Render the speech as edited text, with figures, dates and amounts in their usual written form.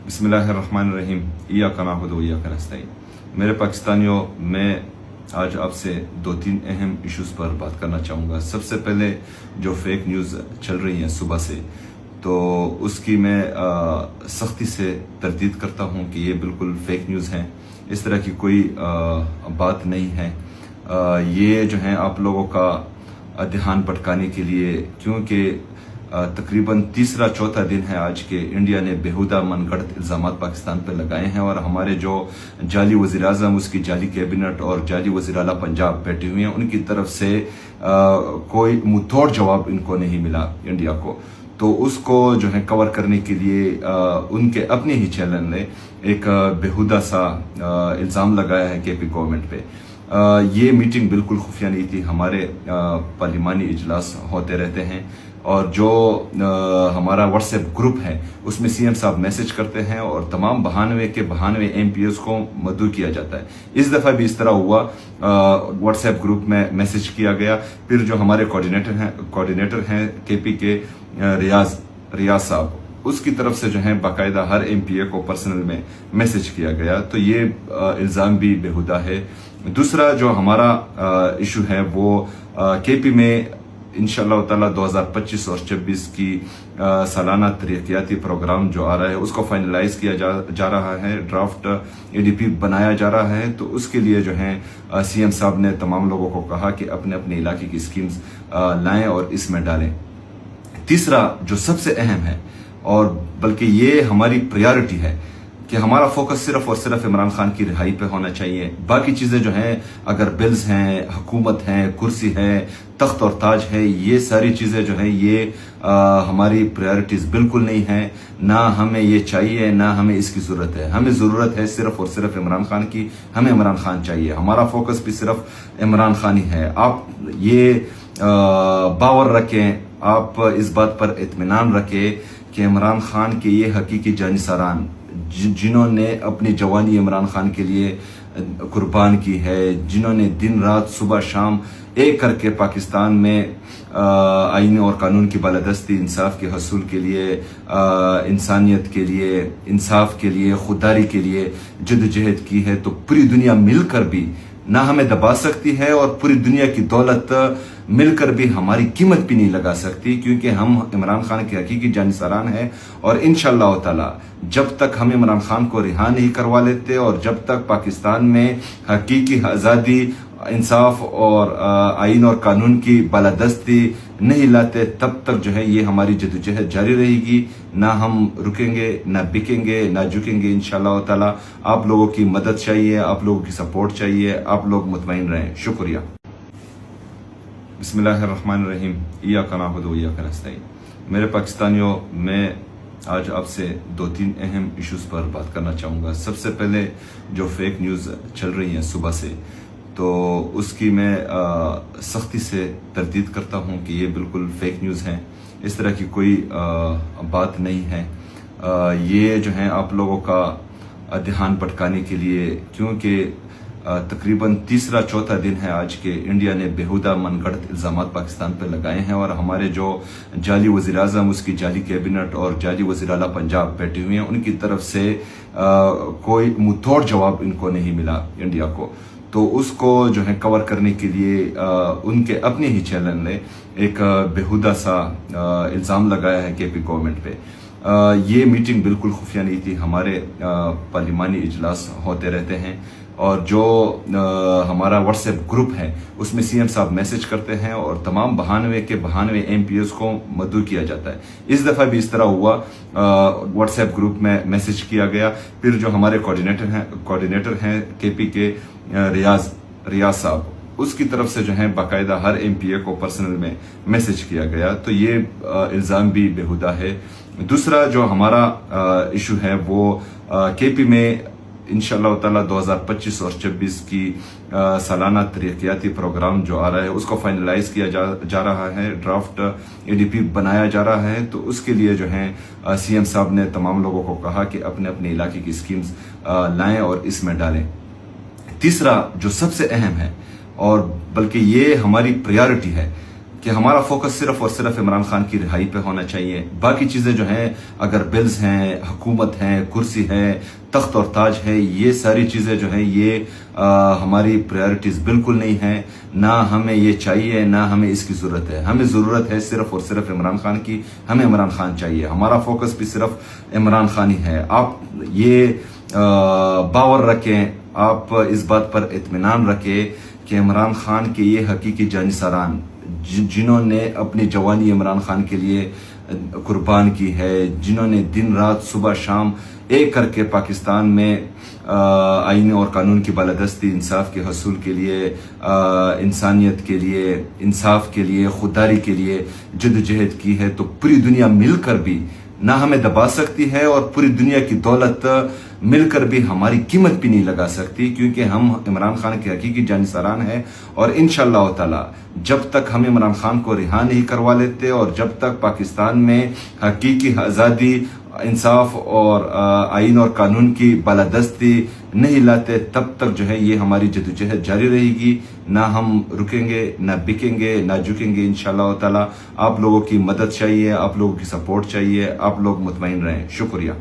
बिस्मिल्लाहिर्रहमानिर्रहीम। इय्याका नअबुदु व इय्याका नस्तईन। मेरे पाकिस्तानियों, मैं आज आपसे दो तीन अहम इश्यूज़ पर बात करना चाहूँगा। सबसे पहले जो फेक न्यूज़ चल रही हैं सुबह से, तो उसकी मैं सख्ती से तरदीद करता हूँ कि ये बिल्कुल फेक न्यूज़ हैं। इस तरह की कोई बात नहीं है। ये जो है आप लोगों का ध्यान भटकाने के लिए, क्योंकि तकरीबन तीसरा चौथा दिन है आज के इंडिया ने बेहुदा मनगढ़ंत इल्ज़ाम पाकिस्तान पर लगाए हैं और हमारे जो जाली वज़ीर आज़म, उसकी जाली कैबिनेट और जाली वज़ीर आला पंजाब बैठे हुए हैं, उनकी तरफ से कोई मुंहतोड़ जवाब इनको नहीं मिला इंडिया को। तो उसको जो है कवर करने के लिए उनके अपने ही चैनल ने एक बेहुदा सा इल्ज़ाम लगाया है केपी गवर्नमेंट पे। ये मीटिंग बिल्कुल खुफिया नहीं थी। हमारे पार्लिमानी इजलास होते रहते हैं और जो हमारा व्हाट्सएप ग्रुप है उसमें सीएम साहब मैसेज करते हैं और तमाम 92 एमपीएस को मदऊ किया जाता है। इस दफ़ा भी इस तरह हुआ। व्हाट्सएप ग्रुप में मैसेज किया गया, फिर जो हमारे कोऑर्डिनेटर हैं केपी के रियाज साहब, उसकी तरफ से जो है बाकायदा हर एमपीए को पर्सनल में मैसेज किया गया। तो ये इल्ज़ाम भी बेहुदा है। दूसरा जो हमारा इशू है वो केपी में इंशाअल्लाह ताला 2025 और 26 की सालाना तरक्याती प्रोग्राम जो आ रहा है उसको फाइनलाइज किया जा रहा है। ड्राफ्ट एडीपी बनाया जा रहा है। तो उसके लिए जो है सीएम साहब ने तमाम लोगों को कहा कि अपने अपने इलाके की स्कीम्स लाएं और इसमें डालें। तीसरा जो सबसे अहम है, और बल्कि ये हमारी प्रायोरिटी है, कि हमारा फोकस सिर्फ और सिर्फ इमरान खान की रिहाई पे होना चाहिए। बाकी चीजें जो हैं, अगर बिल्स हैं, हुकूमत है, कुर्सी है, तख्त और ताज है, ये सारी चीजें जो हैं ये हमारी प्रायोरिटीज बिल्कुल नहीं है। ना हमें ये चाहिए, ना हमें इसकी जरूरत है। हमें जरूरत है सिर्फ और सिर्फ इमरान खान की। हमें इमरान खान चाहिए। हमारा फोकस भी सिर्फ इमरान खान ही है। आप ये बावर रखें, आप इस बात पर इत्मीनान रखें कि इमरान खान के ये हकीकी जानिसारान जिन्होंने अपनी जवानी इमरान खान के लिए कुर्बान की है, जिन्होंने दिन रात सुबह शाम एक करके पाकिस्तान में आईन और कानून की बालादस्ती, इंसाफ के हसूल के लिए, इंसानियत के लिए, इंसाफ के लिए, खुददारी के लिए जद्दोजहद की है, तो पूरी दुनिया मिलकर भी ना हमें दबा सकती है और पूरी दुनिया की दौलत मिलकर भी हमारी कीमत भी नहीं लगा सकती, क्योंकि हम इमरान खान के हकीकी जानिसारान हैं। और इंशाअल्लाह ताला जब तक हम इमरान खान को रिहा नहीं करवा लेते और जब तक पाकिस्तान में हकीकी आज़ादी, इंसाफ और आईन और कानून की बालादस्ती नहीं लाते, तब तक जो है ये हमारी जद्दोजहद जारी रहेगी। ना हम रुकेंगे, ना बिकेंगे, ना झुकेंगे। इंशाअल्लाह ताला आप लोगों की मदद चाहिए, आप लोगों की सपोर्ट चाहिए। आप लोग मुतमईन रहें। शुक्रिया। बिस्मिल्लाहिर्रहमानिर्रहीम। इय्याका नअबुदु व इय्याका नस्तईन। मेरे पाकिस्तानियों, मैं आज आपसे दो तीन अहम इश्यूज़ पर बात करना चाहूँगा। सबसे पहले जो फेक न्यूज़ चल रही हैं सुबह से, तो उसकी मैं सख्ती से तरदीद करता हूँ कि ये बिल्कुल फेक न्यूज़ हैं। इस तरह की कोई बात नहीं है। ये जो है आप लोगों का ध्यान भटकाने के लिए, क्योंकि तकरीबन तीसरा चौथा दिन है आज के इंडिया ने बेहुदा मनगढ़ंत इल्ज़ाम पाकिस्तान पर लगाए हैं और हमारे जो जाली वज़ीर आज़म, उसकी जाली कैबिनेट और जाली वज़ीर आला पंजाब बैठे हुए हैं, उनकी तरफ से कोई मुंहतोड़ जवाब इनको नहीं मिला इंडिया को। तो उसको जो है कवर करने के लिए उनके अपने ही चैनल ने एक बेहुदा सा इल्ज़ाम लगाया है केपी गवर्नमेंट पे। ये मीटिंग बिल्कुल खुफिया नहीं थी। हमारे पार्लिमानी इजलास होते रहते हैं और जो हमारा व्हाट्सएप ग्रुप है उसमें सीएम साहब मैसेज करते हैं और तमाम 92 एमपीएस को मदऊ किया जाता है। इस दफ़ा भी इस तरह हुआ। व्हाट्सएप ग्रुप में मैसेज किया गया, फिर जो हमारे कोऑर्डिनेटर हैं केपी के रियाज साहब, उसकी तरफ से जो है बाकायदा हर एमपीए को पर्सनल में मैसेज किया गया। तो ये इल्ज़ाम भी बेहुदा है। दूसरा जो हमारा इशू है वो केपी में इंशाअल्लाह ताला 2025 और 26 की सालाना तरक्याती प्रोग्राम जो आ रहा है उसको फाइनलाइज किया जा रहा है। ड्राफ्ट एडीपी बनाया जा रहा है। तो उसके लिए जो है सीएम साहब ने तमाम लोगों को कहा कि अपने अपने इलाके की स्कीम्स लाएं और इसमें डालें। तीसरा जो सबसे अहम है, और बल्कि ये हमारी प्रायोरिटी है, कि हमारा फोकस सिर्फ और सिर्फ इमरान खान की रिहाई पे होना चाहिए। बाकी चीज़ें जो हैं, अगर बिल्स हैं, हुकूमत हैं, कुर्सी है, तख्त और ताज है, ये सारी चीज़ें जो हैं ये हमारी प्रायोरिटीज़ बिल्कुल नहीं है। ना हमें ये चाहिए, ना हमें इसकी ज़रूरत है। हमें ज़रूरत है सिर्फ और सिर्फ इमरान खान की। हमें इमरान खान चाहिए। हमारा फोकस भी सिर्फ इमरान खान ही है। आप ये बावर रखें, आप इस बात पर इत्मीनान रखें कि इमरान खान के ये हकीकी जानिसारान जिन्होंने अपनी जवानी इमरान खान के लिए कुर्बान की है, जिन्होंने दिन रात सुबह शाम एक करके पाकिस्तान में आईन और कानून की बालादस्ती, इंसाफ के हसूल के लिए, इंसानियत के लिए, इंसाफ के लिए, खुददारी के लिए जद्दोजहद की है, तो पूरी दुनिया मिलकर भी ना हमें दबा सकती है और पूरी दुनिया की दौलत मिलकर भी हमारी कीमत भी नहीं लगा सकती, क्योंकि हम इमरान खान के हकीकी जानिसारान हैं। और इंशाअल्लाह ताला जब तक हम इमरान खान को रिहा नहीं करवा लेते और जब तक पाकिस्तान में हकीकी आज़ादी, इंसाफ और आईन और कानून की बालादस्ती नहीं लाते, तब तक जो है ये हमारी जद्दोजहद जारी रहेगी। ना हम रुकेंगे, ना बिकेंगे, ना झुकेंगे इंशाअल्लाह ताला। आप लोगों की मदद चाहिए, आप लोगों की सपोर्ट चाहिए। आप लोग मुतमईन रहें। शुक्रिया।